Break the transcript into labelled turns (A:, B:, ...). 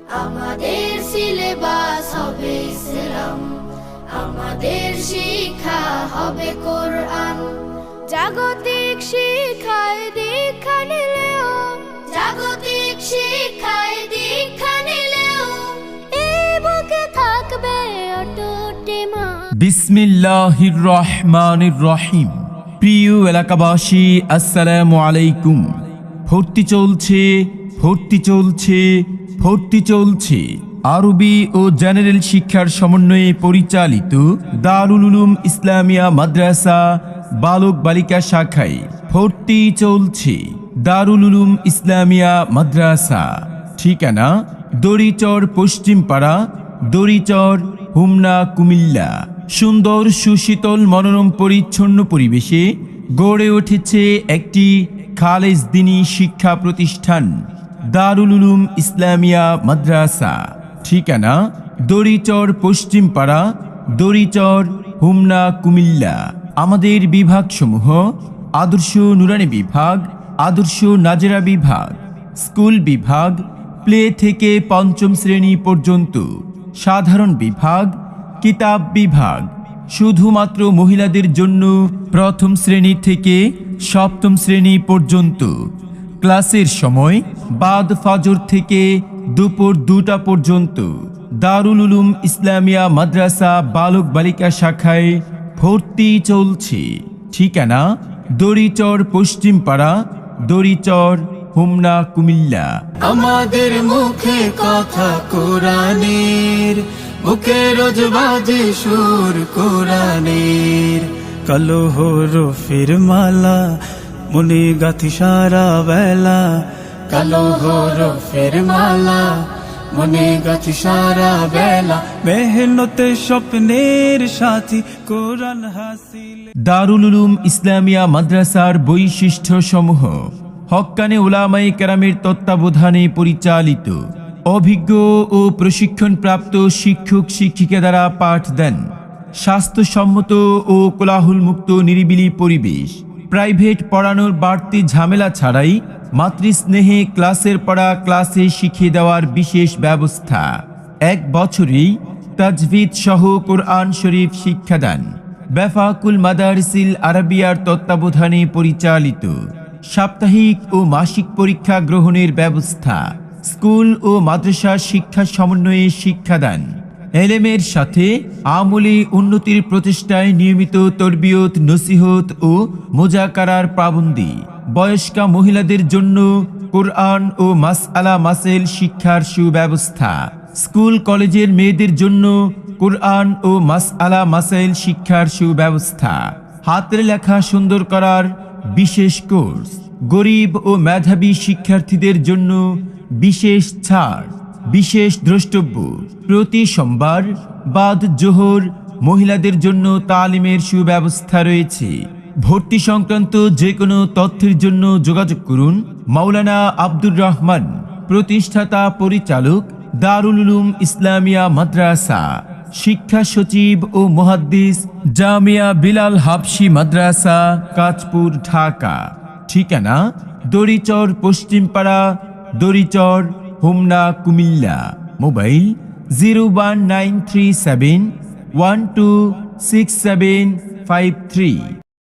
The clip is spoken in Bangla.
A: আমাদের সিলেবাস হবে ইসলাম, আমাদের শিক্ষা হবে কোরআন। জাগতিক শিক্ষায় দীক্ষা নিলেও, জাগতিক শিক্ষায় দীক্ষা নিলেও এই বুকে থাকবে অটুট ঈমান।
B: বিসমিল্লাহির রহমানির রহিম। প্রিয় এলাকাবাসী, আসসালামু আলাইকুম। ভর্তি চলছে, ভর্তি চলছে, ভর্তি চলছে। আরবি ও জেনারেল শিক্ষার সমন্বয়ে পরিচালিত দারুল উলুম ইসলামিয়া মাদ্রাসা বালক বালিকা শাখায় ভর্তি চলছে। দারুল উলুম ইসলামিয়া মাদ্রাসা, ঠিকানা দড়িচর পশ্চিমপাড়া, দড়িচর, হুমনা, কুমিল্লা। সুন্দর সুশীতল মনোরম পরিচ্ছন্ন পরিবেশে গড়ে উঠেছে একটি খালেজ দ্বীনি শিক্ষা প্রতিষ্ঠান দারুল উলুম ইসলামিয়া মাদ্রাসা। ঠিকানা দড়িচর পশ্চিমপাড়া, দড়িচর, হুমনা, কুমিল্লা। আমাদের বিভাগসমূহ: আদর্শ নুরানি বিভাগ, আদর্শ নাজেরা বিভাগ, স্কুল বিভাগ প্লে থেকে পঞ্চম শ্রেণী পর্যন্ত, সাধারণ বিভাগ, কিতাব বিভাগ শুধুমাত্র মহিলাদের জন্য প্রথম শ্রেণী থেকে সপ্তম শ্রেণী পর্যন্ত। ক্লাসের সময় বাদ ফজর থেকে দুপুর 2টা পর্যন্ত। দারুল উলুম ইসলামিয়া মাদ্রাসা বালক বালিকা শাখায় ভর্তি চলছে। ঠিকানা দড়িচর পশ্চিমপাড়া, দড়িচর, হুমনা, কুমিল্লা।
C: আমাদের মুখে কথা কোরআনের, বুকে রোজ বাজে সুর কোরআনের। কালো হরফের মালা মনে গাথি সারা বেলা, কালো হরফের মালা মনে গাথি সারা বেলা। মেহনতে স্বপ্নের সাথী কোরআন হাসিল।
B: দারুল উলুম ইসলামিয়া মাদ্রাসার বৈশিষ্ট্য সমূহ: হক্কানে উলামায়ে কেরামের তত্ত্বাবধানে পরিচালিত, অভিজ্ঞ ও প্রশিক্ষণপ্রাপ্ত শিক্ষক শিক্ষিকা দ্বারা পাঠ দেন, স্বাস্থ্যসম্মত ও কোলাহলমুক্ত নিরিবিলি পরিবেশ, প্রাইভেট পড়ানোর বাড়তি ঝামেলা ছাড়াই মাতৃস্নেহে ক্লাসের পড়া ক্লাসে শিখিয়ে দেওয়ার বিশেষ ব্যবস্থা, 1 বছরেই তাজভিদ সহ কোরআন শরীফ শিক্ষাদান, বেফাকুল মাদারিসিল আরাবিয়ার তত্ত্বাবধানে পরিচালিত, সাপ্তাহিক ও মাসিক পরীক্ষা গ্রহণের ব্যবস্থা, স্কুল ও মাদ্রাসা শিক্ষা সমন্বয়ে শিক্ষাদান, এলেমের সাথে আমলি উন্নতির প্রচেষ্টায় নিয়মিত তরবিয়ত, নসিহত ও মুজাকারার পাবন্দি, বয়স্কা মহিলাদের জন্য কোরআন ও মাসআলা মাসাইল শিক্ষার সুব্যবস্থা, স্কুল কলেজের মেয়েদের জন্য কোরআন ও মাসআলা মাসাইল শিক্ষার সুব্যবস্থা, হাতের লেখা সুন্দর করার বিশেষ কোর্স, গরিব ও মেধাবী শিক্ষার্থীদের জন্য বিশেষ ছাড়, বিশেষ দ্রষ্টব্য: প্রতি সোমবার বাদ জোহর মহিলাদের জন্য তালিমের সুব্যবস্থা রয়েছে। ভর্তি সংক্রান্ত যে কোনো তথ্যের জন্য যোগাযোগ করুন মাওলানা আব্দুর রহমান, প্রতিষ্ঠাতা পরিচালক দারুল উলুম ইসলামিয়া মাদ্রাসা, শিক্ষা সচিব ও মুহাদ্দিস জামিয়া বিলাল হাবশি মাদ্রাসা, কাঁচপুর, ঢাকা। ঠিকানা দড়িচর পশ্চিমপাড়া, দড়িচর, হুমনা, কুমিল্লা। মোবাইল 01937 126753।